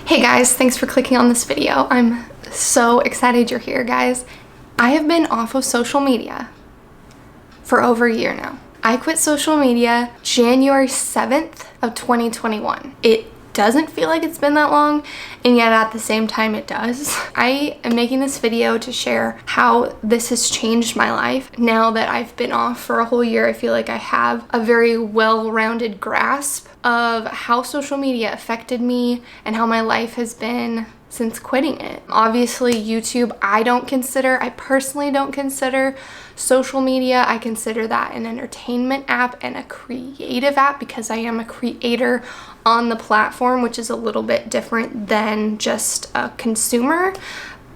Hey guys, thanks for clicking on this video. I'm so excited you're here, guys. I have been off of social media for over a year now. I quit social media January 7th of 2021. It doesn't feel like it's been that long, and yet at the same time it does. I am making this video to share how this has changed my life. Now that I've been off for a whole year, I feel like I have a very well-rounded grasp of how social media affected me and how my life has been since quitting it. Obviously, YouTube, I personally don't consider social media. I consider that an entertainment app and a creative app because I am a creator on the platform, which is a little bit different than just a consumer.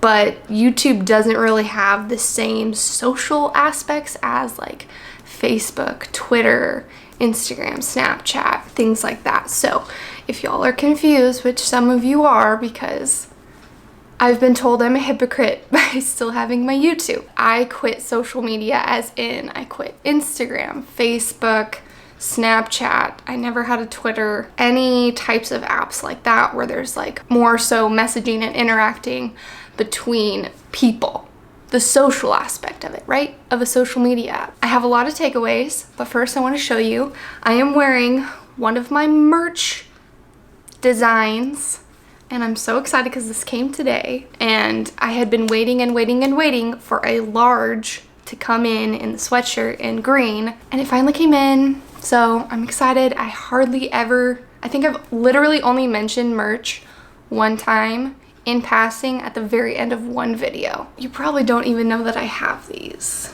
But YouTube doesn't really have the same social aspects as like Facebook, Twitter, Instagram, Snapchat, things like that. So if y'all are confused, which some of you are because I've been told I'm a hypocrite by still having my YouTube. I quit social media as in I quit Instagram, Facebook, Snapchat. I never had a Twitter, any types of apps like that where there's like more so messaging and interacting between people. The social aspect of it, right? Of a social media app. I have a lot of takeaways, but first I want to show you. I am wearing one of my merch designs, and I'm so excited because this came today, and I had been waiting and waiting and waiting for a large to come in the sweatshirt in green, and it finally came in, so I'm excited. I think I've literally only mentioned merch one time in passing at the very end of one video. You probably don't even know that I have these.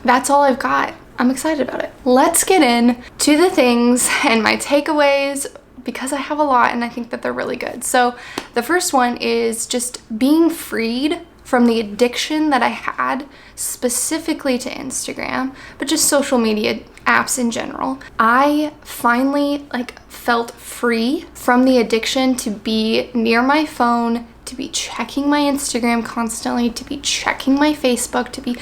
That's all I've got. I'm excited about it. Let's get in to the things and my takeaways because I have a lot and I think that they're really good. So the first one is just being freed from the addiction that I had specifically to Instagram, but just social media apps in general. I finally felt free from the addiction to be near my phone, to be checking my Instagram constantly, to be checking my Facebook, to be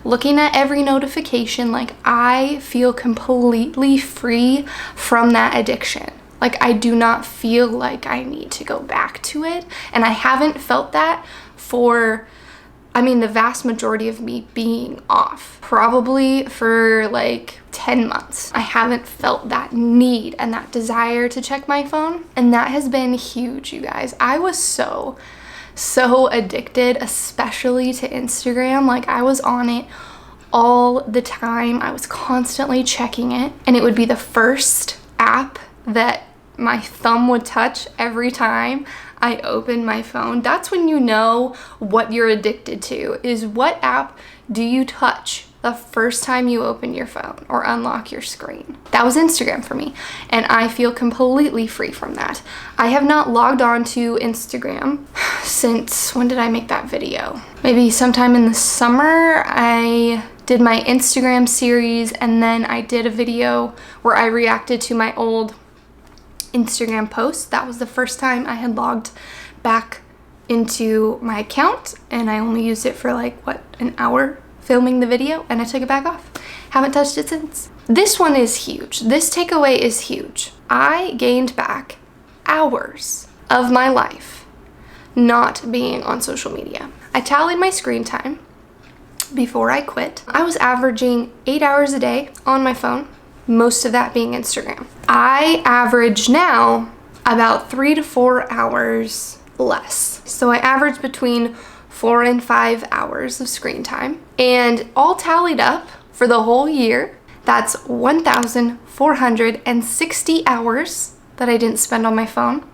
looking at every notification. I feel completely free from that addiction. I do not feel like I need to go back to it. And I haven't felt that for, the vast majority of me being off. Probably for 10 months. I haven't felt that need and that desire to check my phone. And that has been huge, you guys. I was so addicted, especially to Instagram. I was on it all the time. I was constantly checking it. And it would be the first app that my thumb would touch every time I opened my phone. That's when you know what you're addicted to, is what app do you touch the first time you open your phone or unlock your screen. That was Instagram for me, and I feel completely free from that. I have not logged on to Instagram since, when did I make that video? Maybe sometime in the summer. I did my Instagram series, and then I did a video where I reacted to my old Instagram posts. That was the first time I had logged back into my account, and I only used it for an hour filming the video, and I took it back off. Haven't touched it since. This one is huge. This takeaway is huge. I gained back hours of my life not being on social media. I tallied my screen time before I quit. I was averaging 8 hours a day on my phone, most of that being Instagram. I average now about 3 to 4 hours less. So I average between 4 and 5 hours of screen time. And all tallied up for the whole year, that's 1,460 hours that I didn't spend on my phone,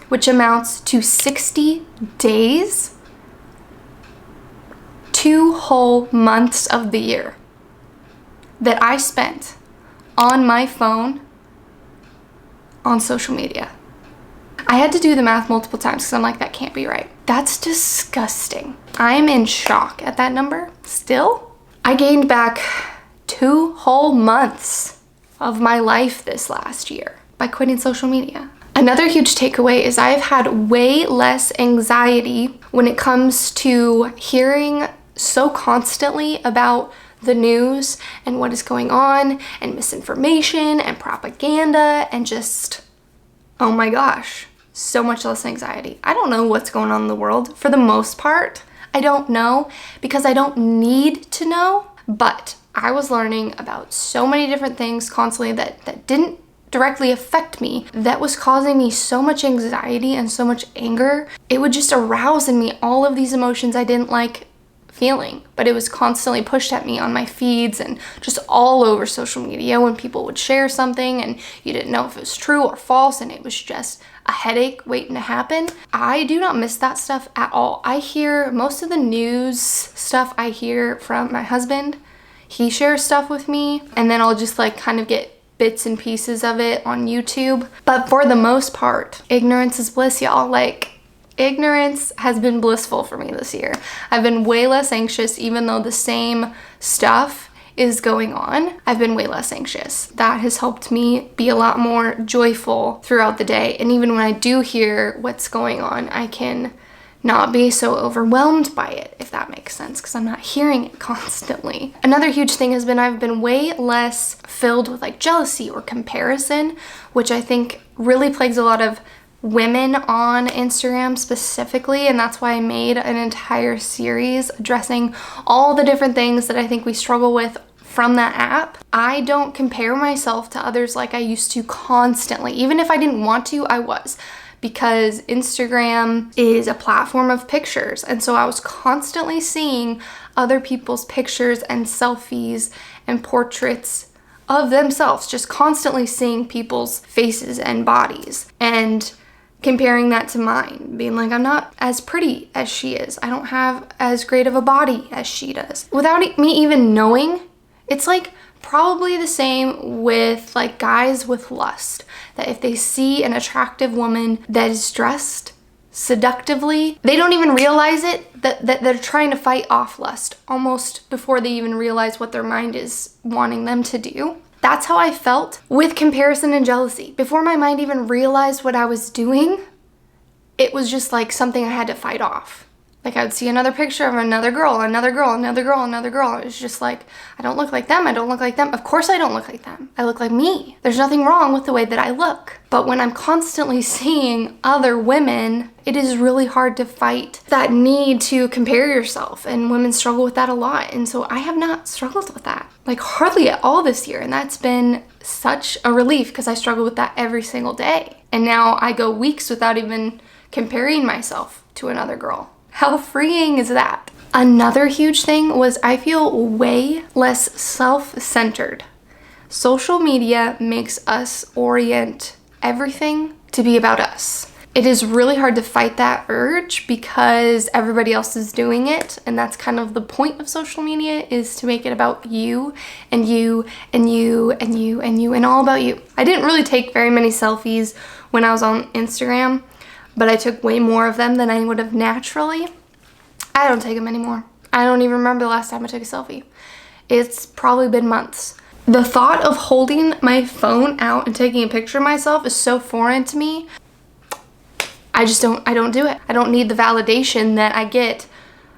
which amounts to 60 days, 2 whole months of the year that I spent on my phone on social media. I had to do the math multiple times because I'm like, that can't be right. That's disgusting. I'm in shock at that number still. I gained back 2 whole months of my life this last year by quitting social media. Another huge takeaway is I've had way less anxiety when it comes to hearing so constantly about the news and what is going on and misinformation and propaganda and just, oh my gosh, so much less anxiety. I don't know what's going on in the world. For the most part, I don't know because I don't need to know, but I was learning about so many different things constantly that didn't directly affect me, that was causing me so much anxiety and so much anger. It would just arouse in me all of these emotions I didn't like feeling, but it was constantly pushed at me on my feeds and just all over social media when people would share something and you didn't know if it was true or false, and it was just a headache waiting to happen. I do not miss that stuff at all. I hear most of the news stuff I hear from my husband. He shares stuff with me, and then I'll just like kind of get bits and pieces of it on YouTube. But for the most part, ignorance is bliss, y'all. Like, ignorance has been blissful for me this year. I've been way less anxious, even though the same stuff is going on. I've been way less anxious. That has helped me be a lot more joyful throughout the day. And even when I do hear what's going on, I can not be so overwhelmed by it, if that makes sense, because I'm not hearing it constantly. Another huge thing has been I've been way less filled with like jealousy or comparison, which I think really plagues a lot of women on Instagram specifically, and that's why I made an entire series addressing all the different things that I think we struggle with from that app. I don't compare myself to others like I used to constantly. Even if I didn't want to, I was. Because Instagram is a platform of pictures. And so I was constantly seeing other people's pictures and selfies and portraits of themselves, just constantly seeing people's faces and bodies and comparing that to mine, being like, I'm not as pretty as she is. I don't have as great of a body as she does. Without me even knowing, it's like probably the same with like guys with lust, that if they see an attractive woman that is dressed seductively, they don't even realize it, that they're trying to fight off lust almost before they even realize what their mind is wanting them to do. That's how I felt with comparison and jealousy. Before my mind even realized what I was doing, it was just like something I had to fight off. Like I would see another picture of another girl, another girl, another girl, another girl. It was just like, I don't look like them. I don't look like them. Of course I don't look like them. I look like me. There's nothing wrong with the way that I look. But when I'm constantly seeing other women, it is really hard to fight that need to compare yourself. And women struggle with that a lot. And so I have not struggled with that, like hardly at all this year. And that's been such a relief because I struggle with that every single day. And now I go weeks without even comparing myself to another girl. How freeing is that? Another huge thing was I feel way less self-centered. Social media makes us orient everything to be about us. It is really hard to fight that urge because everybody else is doing it, and that's kind of the point of social media, is to make it about you and you and you and you and you and all about you. I didn't really take very many selfies when I was on Instagram, but I took way more of them than I would have naturally. I don't take them anymore. I don't even remember the last time I took a selfie. It's probably been months. The thought of holding my phone out and taking a picture of myself is so foreign to me. I don't do it. I don't need the validation that I get,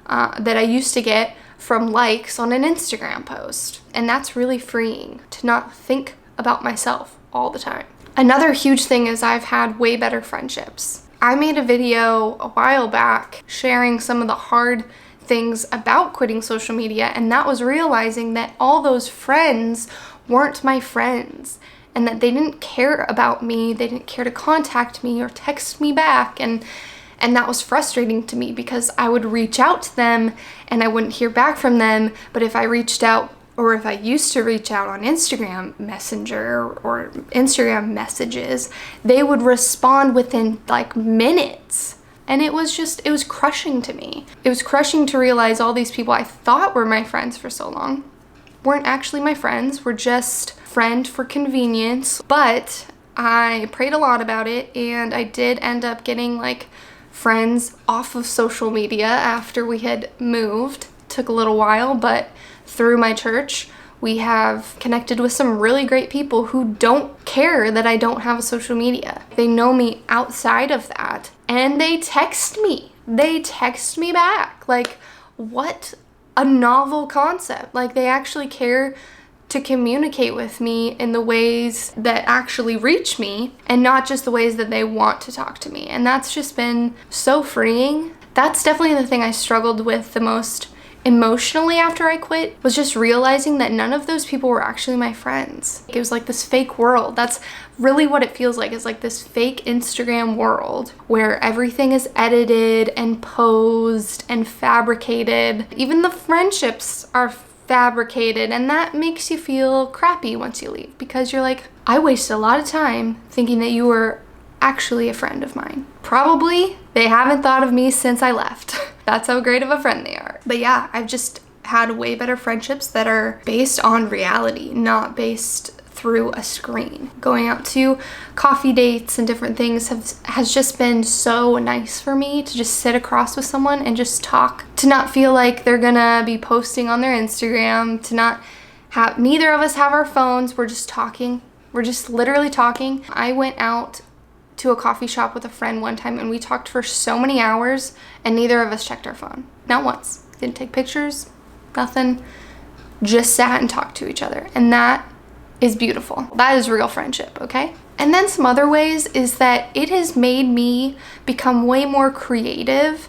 that I used to get from likes on an Instagram post. And that's really freeing to not think about myself all the time. Another huge thing is I've had way better friendships. I made a video a while back sharing some of the hard things about quitting social media, and that was realizing that all those friends weren't my friends and that they didn't care about me. They didn't care to contact me or text me back, and that was frustrating to me because I would reach out to them and I wouldn't hear back from them. But if I reached out, or if I used to reach out on Instagram Messenger or Instagram messages, they would respond within like minutes. And it was crushing to me. It was crushing to realize all these people I thought were my friends for so long weren't actually my friends, were just friend for convenience. But I prayed a lot about it, and I did end up getting like friends off of social media after we had moved. Took a little while, but through my church, we have connected with some really great people who don't care that I don't have a social media. They know me outside of that, and they text me. They text me back. Like, what a novel concept. Like, they actually care to communicate with me in the ways that actually reach me and not just the ways that they want to talk to me. And that's just been so freeing. That's definitely the thing I struggled with the most emotionally after I quit, was just realizing that none of those people were actually my friends. It was like this fake world. That's really what it feels like. It's like this fake Instagram world where everything is edited and posed and fabricated. Even the friendships are fabricated, and that makes you feel crappy once you leave, because you're like, I wasted a lot of time thinking that you were actually a friend of mine. Probably they haven't thought of me since I left. That's how great of a friend they are. But yeah, I've just had way better friendships that are based on reality, not based through a screen. Going out to coffee dates and different things has just been so nice for me, to just sit across with someone and just talk, to not feel like they're gonna be posting on their Instagram, to not have, neither of us have our phones, we're just talking. We're just literally talking. I went out to a coffee shop with a friend one time and we talked for so many hours and neither of us checked our phone. Not once. Didn't take pictures, nothing. Just sat and talked to each other. And that is beautiful. That is real friendship, okay? And then some other ways is that it has made me become way more creative.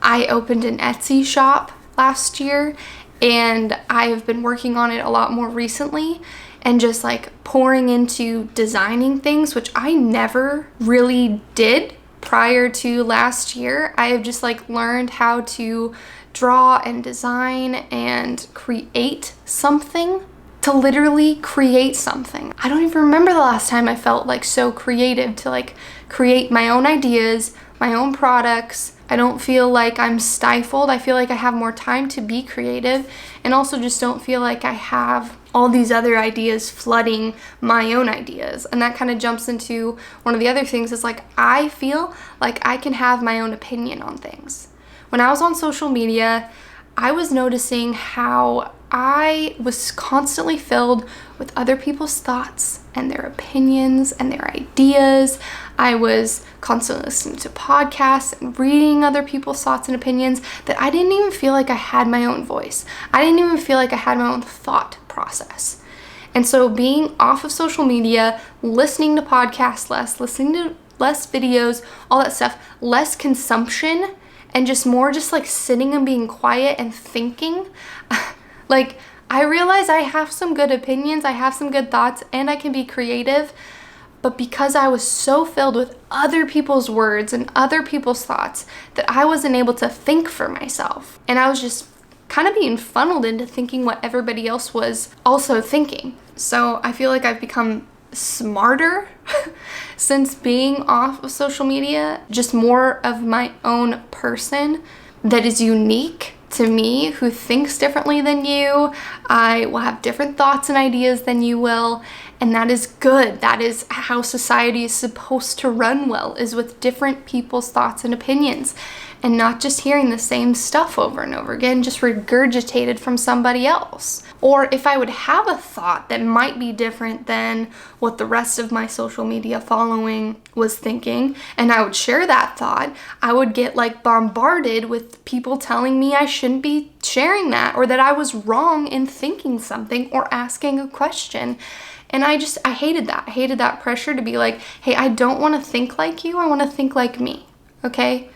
I opened an Etsy shop last year and I have been working on it a lot more recently, and just like pouring into designing things, which I never really did prior to last year. I have just like learned how to draw and design and create something, to literally create something. I don't even remember the last time I felt like so creative, to like create my own ideas, my own products. I don't feel like I'm stifled. I feel like I have more time to be creative, and also just don't feel like I have all these other ideas flooding my own ideas. And that kind of jumps into one of the other things, is like, I feel like I can have my own opinion on things. When I was on social media, I was noticing how I was constantly filled with other people's thoughts and their opinions and their ideas. I was constantly listening to podcasts and reading other people's thoughts and opinions, that I didn't even feel like I had my own voice. I didn't even feel like I had my own thought process. And so being off of social media, listening to podcasts less, listening to less videos, all that stuff, less consumption, and just more just like sitting and being quiet and thinking, like, I realize I have some good opinions, I have some good thoughts, and I can be creative. But because I was so filled with other people's words and other people's thoughts, that I wasn't able to think for myself. And I was just kind of being funneled into thinking what everybody else was also thinking. So I feel like I've become smarter since being off of social media, just more of my own person that is unique to me, who thinks differently than you. I will have different thoughts and ideas than you will, and that is good. That is how society is supposed to run well, is with different people's thoughts and opinions, and not just hearing the same stuff over and over again, just regurgitated from somebody else. Or if I would have a thought that might be different than what the rest of my social media following was thinking, and I would share that thought, I would get like bombarded with people telling me I shouldn't be sharing that, or that I was wrong in thinking something or asking a question. And I hated that. I hated that pressure to be like, hey, I don't want to think like you, I want to think like me, okay?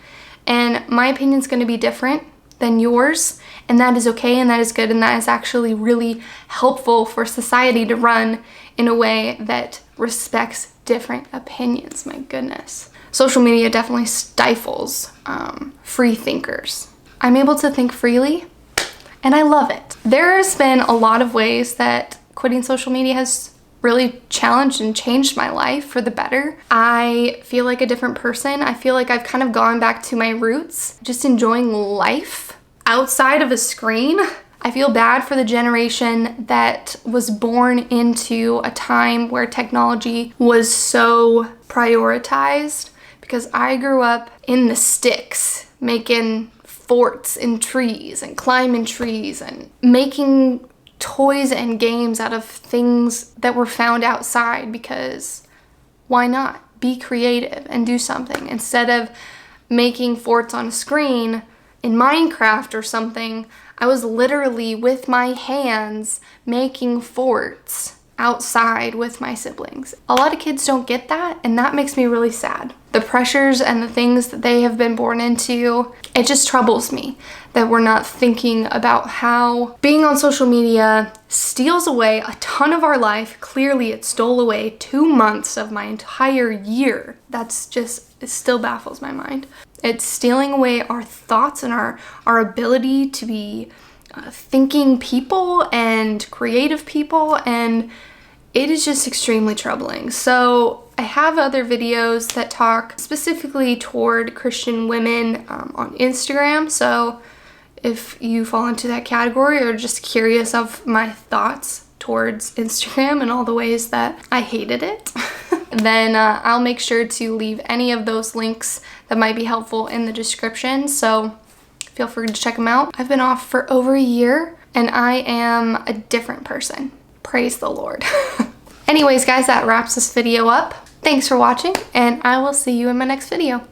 And my opinion's going to be different than yours, and that is okay, and that is good, and that is actually really helpful for society to run in a way that respects different opinions. My goodness. Social media definitely stifles free thinkers. I'm able to think freely, and I love it. There's been a lot of ways that quitting social media has really challenged and changed my life for the better. I feel like a different person. I feel like I've kind of gone back to my roots, just enjoying life outside of a screen. I feel bad for the generation that was born into a time where technology was so prioritized, because I grew up in the sticks, making forts in trees and climbing trees and making toys and games out of things that were found outside, because why not? Be creative and do something. Instead of making forts on a screen in Minecraft or something, I was literally with my hands making forts outside with my siblings. A lot of kids don't get that, and that makes me really sad. The pressures and the things that they have been born into, it just troubles me that we're not thinking about how being on social media steals away a ton of our life. Clearly, it stole away 2 months of my entire year. That's just, it still baffles my mind. It's stealing away our thoughts and our ability to be thinking people and creative people, and it is just extremely troubling. So I have other videos that talk specifically toward Christian women on Instagram. So if you fall into that category or just curious of my thoughts towards Instagram and all the ways that I hated it, then I'll make sure to leave any of those links that might be helpful in the description. So feel free to check them out. I've been off for over a year and I am a different person. Praise the Lord. Anyways, guys, that wraps this video up. Thanks for watching, and I will see you in my next video.